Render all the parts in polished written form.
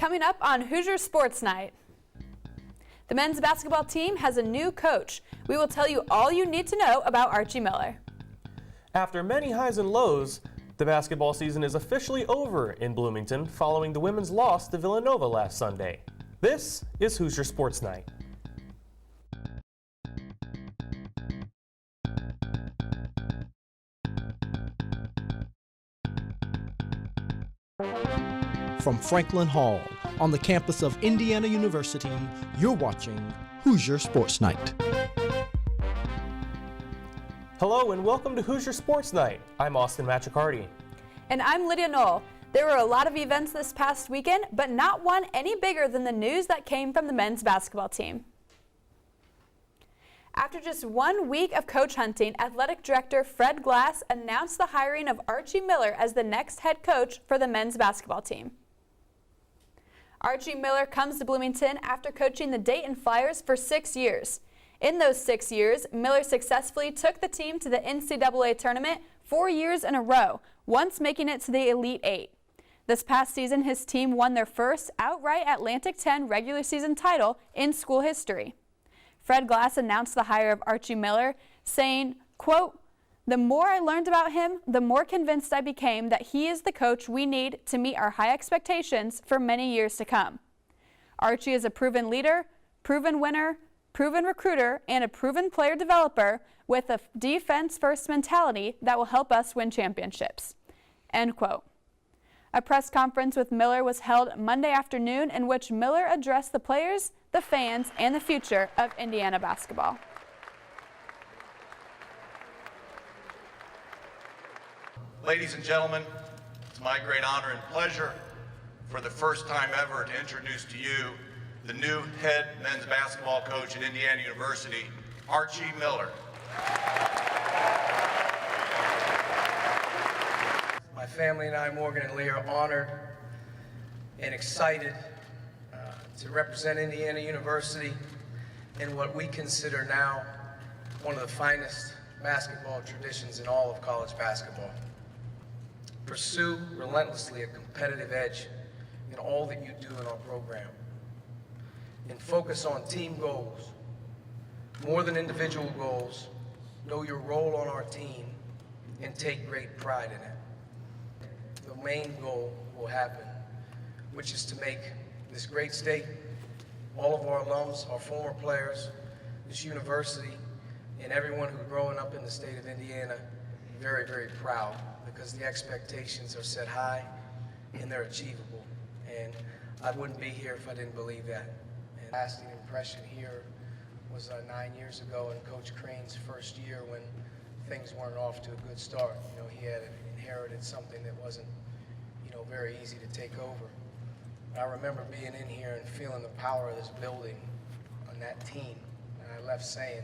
coming up on Hoosier Sports Night. The men's basketball team has a new coach. We will tell you all you need to know about Archie Miller. After many highs and lows, the basketball season is officially over in Bloomington following the women's loss to Villanova last Sunday. This is Hoosier Sports Night. From Franklin Hall, on the campus of Indiana University, you're watching Hoosier Sports Night. Hello and welcome to Hoosier Sports Night. I'm Austin Machicardi. And I'm Lydia Knoll. There were a lot of events this past weekend, but not one any bigger than the news that came from the men's basketball team. After just 1 week of coach hunting, athletic director Fred Glass announced the hiring of Archie Miller as the next head coach for the men's basketball team. Archie Miller comes to Bloomington after coaching the Dayton Flyers for 6 years. In those 6 years, Miller successfully took the team to the NCAA tournament 4 years in a row, once making it to the Elite Eight. This past season, his team won their first outright Atlantic 10 regular season title in school history. Fred Glass announced the hire of Archie Miller, saying, quote, "The more I learned about him, the more convinced I became that he is the coach we need to meet our high expectations for many years to come. Archie is a proven leader, proven winner, proven recruiter, and a proven player developer with a defense-first mentality that will help us win championships." End quote. A press conference with Miller was held Monday afternoon in which Miller addressed the players, the fans, and the future of Indiana basketball. Ladies and gentlemen, it's my great honor and pleasure for the first time ever to introduce to you the new head men's basketball coach at Indiana University, Archie Miller. My family and I, Morgan and Lee, are honored and excited to represent Indiana University in what we consider now one of the finest basketball traditions in all of college basketball. Pursue relentlessly a competitive edge in all that you do in our program, and focus on team goals more than individual goals. Know your role on our team and take great pride in it. The main goal will happen, which is to make this great state, all of our alums, our former players, this university, and everyone who's growing up in the state of Indiana very, very proud, because the expectations are set high and they're achievable. And I wouldn't be here if I didn't believe that. And lasting impression here was 9 years ago in Coach Crane's first year when things weren't off to a good start. You know, he had inherited something that wasn't, very easy to take over. I remember being in here and feeling the power of this building on that team. And I left saying,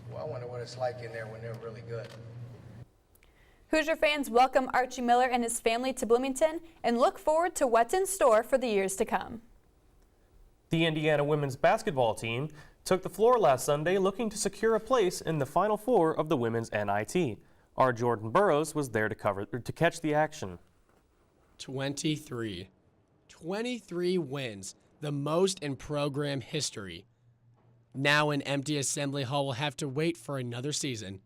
well, I wonder what it's like in there when they're really good. Hoosier fans welcome Archie Miller and his family to Bloomington and look forward to what's in store for the years to come. The Indiana women's basketball team took the floor last Sunday looking to secure a place in the Final Four of the women's NIT. Our Jordan Burrows was there to catch the action. 23 wins, the most in program history. Now an empty Assembly Hall will have to wait for another season.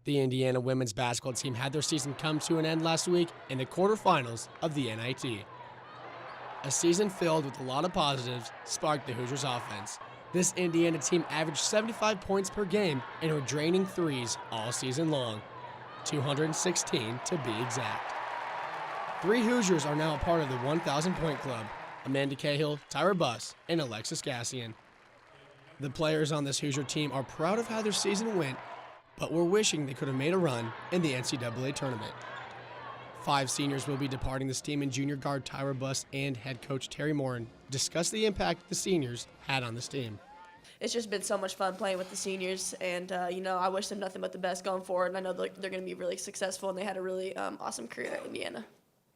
The Indiana women's basketball team had their season come to an end last week in the quarterfinals of the NIT. A season filled with a lot of positives sparked the Hoosiers' offense. This Indiana team averaged 75 points per game and were draining threes all season long, 216 to be exact. 3 Hoosiers are now a part of the 1,000-point club: Amanda Cahill, Tyra Buss, and Alexis Gassian. The players on this Hoosier team are proud of how their season went, but were wishing they could have made a run in the NCAA tournament. 5 seniors will be departing this team, and junior guard Tyra Buss and head coach Terry Morin discussed the impact the seniors had on this team. It's just been so much fun playing with the seniors, and I wish them nothing but the best going forward, and I know they're going to be really successful, and they had a really awesome career at Indiana.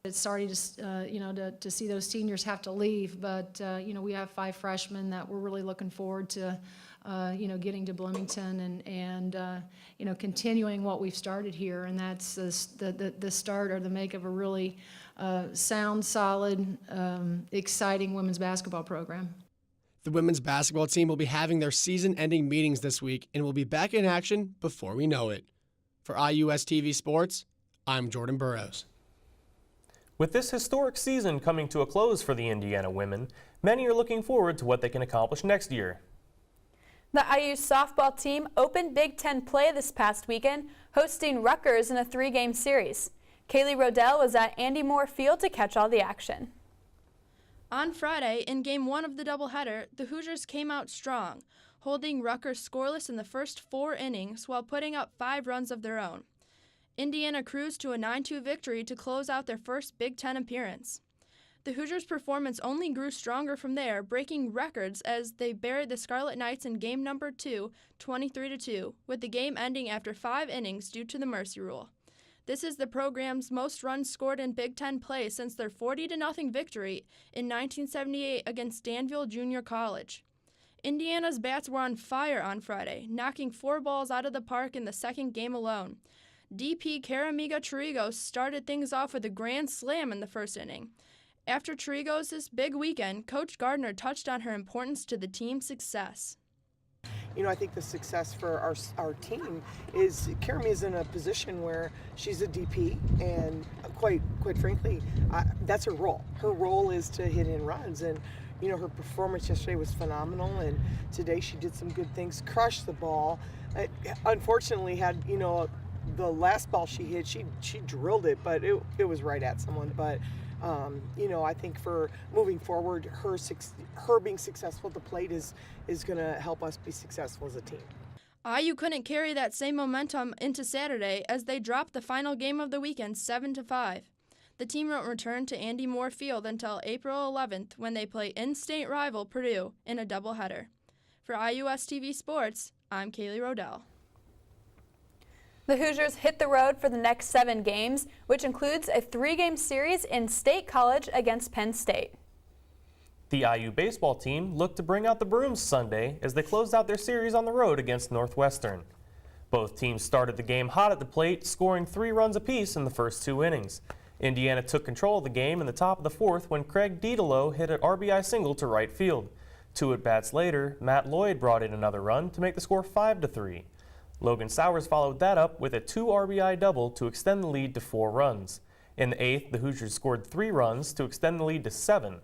It's sorry to see those seniors have to leave, but we have 5 freshmen that we're really looking forward to, getting to Bloomington and continuing what we've started here, and that's the start or the make of a really sound, solid, exciting women's basketball program. The women's basketball team will be having their season-ending meetings this week and will be back in action before we know it. For IUS TV Sports, I'm Jordan Burrows. With this historic season coming to a close for the Indiana women, many are looking forward to what they can accomplish next year. The IU softball team opened Big Ten play this past weekend, hosting Rutgers in a 3-game series. Kaylee Rodell was at Andy Moore Field to catch all the action. On Friday, in Game 1 of the doubleheader, the Hoosiers came out strong, holding Rutgers scoreless in the first 4 innings while putting up 5 runs of their own. Indiana cruised to a 9-2 victory to close out their first Big Ten appearance. The Hoosiers' performance only grew stronger from there, breaking records as they buried the Scarlet Knights in Game number 2, 23-2, with the game ending after 5 innings due to the mercy rule. This is the program's most runs scored in Big Ten play since their 40-0 victory in 1978 against Danville Junior College. Indiana's bats were on fire on Friday, knocking 4 balls out of the park in the second game alone. DP Caramiga Trigos started things off with a grand slam in the first inning. After Trigos' big weekend, Coach Gardner touched on her importance to the team's success. You know, I think the success for our team is Karami is in a position where she's a DP, and quite frankly, that's her role. Her role is to hit in runs, and you know, her performance yesterday was phenomenal, and today she did some good things, crushed the ball. Unfortunately, had, you know, the last ball she hit, she drilled it, but it was right at someone. But you know, I think for moving forward, her being successful at the plate is going to help us be successful as a team. IU couldn't carry that same momentum into Saturday as they dropped the final game of the weekend 7-5. The team won't return to Andy Moore Field until April 11th when they play in-state rival Purdue in a doubleheader. For IUS TV Sports, I'm Kaylee Rodell. The Hoosiers hit the road for the next 7 games, which includes a 3-game series in State College against Penn State. The IU baseball team looked to bring out the brooms Sunday as they closed out their series on the road against Northwestern. Both teams started the game hot at the plate, scoring 3 runs apiece in the first 2 innings. Indiana took control of the game in the top of the 4th when Craig Didolo hit an RBI single to right field. 2 at-bats later, Matt Lloyd brought in another run to make the score 5-3. Logan Sowers followed that up with a 2 RBI double to extend the lead to 4 runs. In the 8th, the Hoosiers scored 3 runs to extend the lead to 7.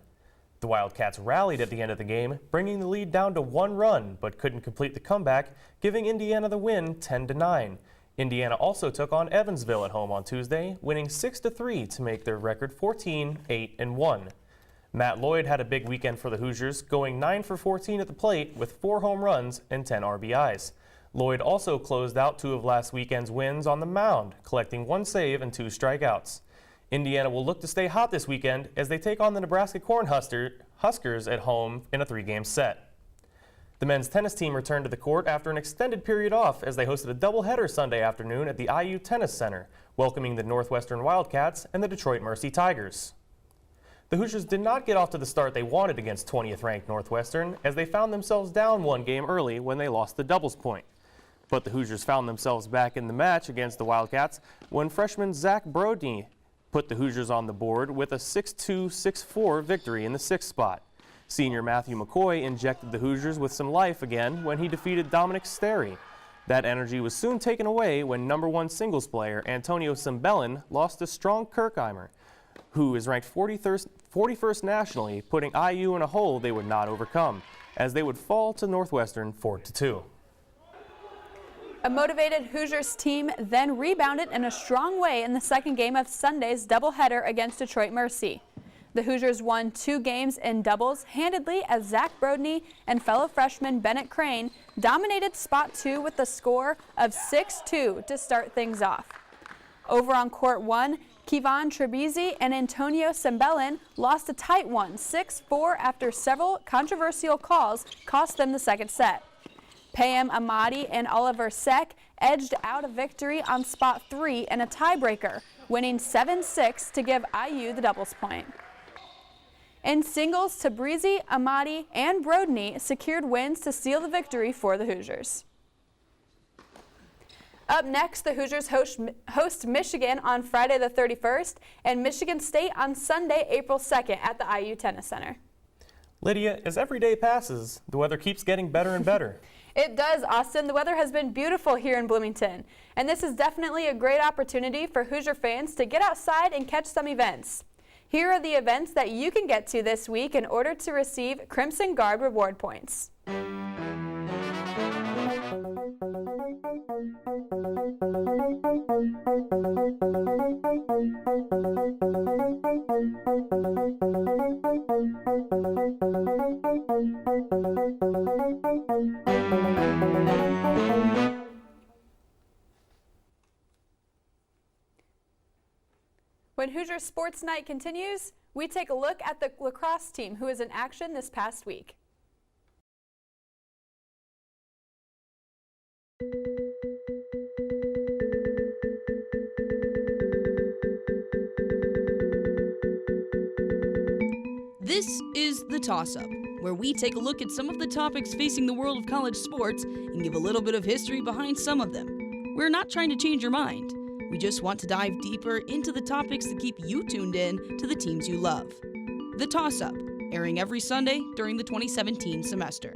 The Wildcats rallied at the end of the game, bringing the lead down to 1 run, but couldn't complete the comeback, giving Indiana the win 10-9. Indiana also took on Evansville at home on Tuesday, winning 6-3 to make their record 14-8-1. Matt Lloyd had a big weekend for the Hoosiers, going 9 for 14 at the plate with 4 home runs and 10 RBIs. Lloyd also closed out 2 of last weekend's wins on the mound, collecting 1 save and 2 strikeouts. Indiana will look to stay hot this weekend as they take on the Nebraska Cornhuskers at home in a 3-game set. The men's tennis team returned to the court after an extended period off as they hosted a doubleheader Sunday afternoon at the IU Tennis Center, welcoming the Northwestern Wildcats and the Detroit Mercy Tigers. The Hoosiers did not get off to the start they wanted against 20th-ranked Northwestern as they found themselves down 1 game early when they lost the doubles point. But the Hoosiers found themselves back in the match against the Wildcats when freshman Zach Brodny put the Hoosiers on the board with a 6-2, 6-4 victory in the 6th spot. Senior Matthew McCoy injected the Hoosiers with some life again when he defeated Dominic Sterry. That energy was soon taken away when #1 singles player Antonio Cimbellin lost to Strong Kirkheimer, who is ranked 41st nationally, putting IU in a hole they would not overcome, as they would fall to Northwestern 4-2. A motivated Hoosiers team then rebounded in a strong way in the second game of Sunday's doubleheader against Detroit Mercy. The Hoosiers won 2 games in doubles handedly as Zach Brodny and fellow freshman Bennett Crane dominated spot 2 with the score of 6-2 to start things off. Over on court 1, Kevon Trebizzi and Antonio Cimbellin lost a tight one, 6-4, after several controversial calls cost them the second set. Payam Amadi and Oliver Seck edged out a victory on spot 3 in a tiebreaker, winning 7-6 to give IU the doubles point. In singles, Tabrizi, Amadi, and Brodny secured wins to seal the victory for the Hoosiers. Up next, the Hoosiers host Michigan on Friday the 31st and Michigan State on Sunday, April 2nd at the IU Tennis Center. Lydia, as every day passes, the weather keeps getting better and better. It does, Austin. The weather has been beautiful here in Bloomington, and this is definitely a great opportunity for Hoosier fans to get outside and catch some events. Here are the events that you can get to this week in order to receive Crimson Guard reward points. When Hoosier Sports Night continues, we take a look at the lacrosse team who is in action this past week. This is The Toss-Up, where we take a look at some of the topics facing the world of college sports and give a little bit of history behind some of them. We're not trying to change your mind. We just want to dive deeper into the topics that keep you tuned in to the teams you love. The Toss-Up, airing every Sunday during the 2017 semester.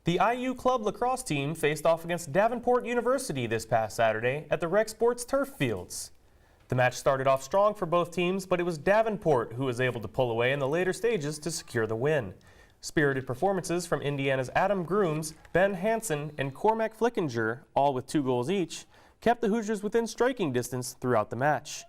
The IU Club lacrosse team faced off against Davenport University this past Saturday at the Rec Sports turf fields. The match started off strong for both teams, but it was Davenport who was able to pull away in the later stages to secure the win. Spirited performances from Indiana's Adam Grooms, Ben Hansen, and Cormac Flickinger, all with 2 goals each, kept the Hoosiers within striking distance throughout the match.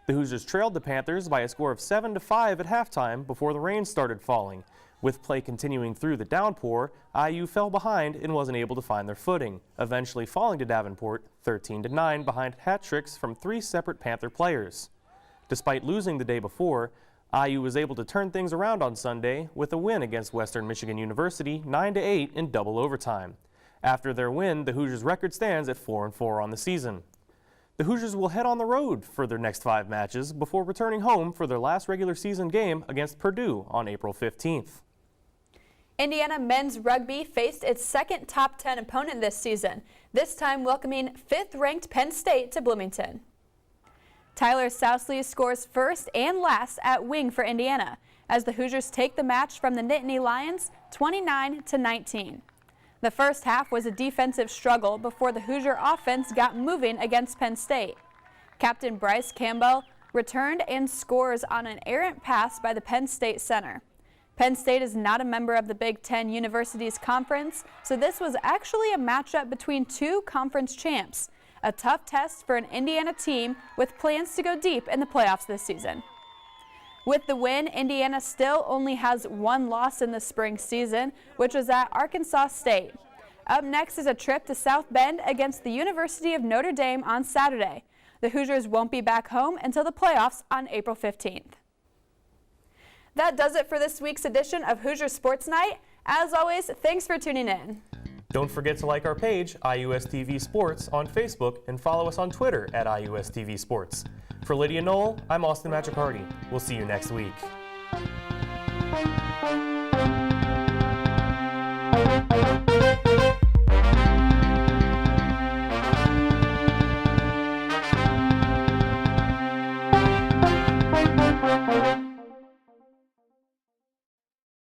The Hoosiers trailed the Panthers by a score of 7-5 at halftime before the rain started falling. With play continuing through the downpour, IU fell behind and wasn't able to find their footing, eventually falling to Davenport 13-9 behind hat tricks from 3 separate Panther players. Despite losing the day before, IU was able to turn things around on Sunday with a win against Western Michigan University 9-8 in double overtime. After their win, the Hoosiers' record stands at 4-4 on the season. The Hoosiers will head on the road for their next 5 matches before returning home for their last regular season game against Purdue on April 15th. Indiana men's rugby faced its second top 10 opponent this season, this time welcoming 5th-ranked Penn State to Bloomington. Tyler Sousley scores first and last at wing for Indiana, as the Hoosiers take the match from the Nittany Lions 29-19. The first half was a defensive struggle before the Hoosier offense got moving against Penn State. Captain Bryce Campbell returned and scores on an errant pass by the Penn State center. Penn State is not a member of the Big Ten Universities Conference, so this was actually a matchup between 2 conference champs, a tough test for an Indiana team with plans to go deep in the playoffs this season. With the win, Indiana still only has 1 loss in the spring season, which was at Arkansas State. Up next is a trip to South Bend against the University of Notre Dame on Saturday. The Hoosiers won't be back home until the playoffs on April 15th. That does it for this week's edition of Hoosier Sports Night. As always, thanks for tuning in. Don't forget to like our page, IUSTV Sports, on Facebook and follow us on Twitter at IUSTV Sports. For Lydia Knoll, I'm Austin Magic Hardy. We'll see you next week.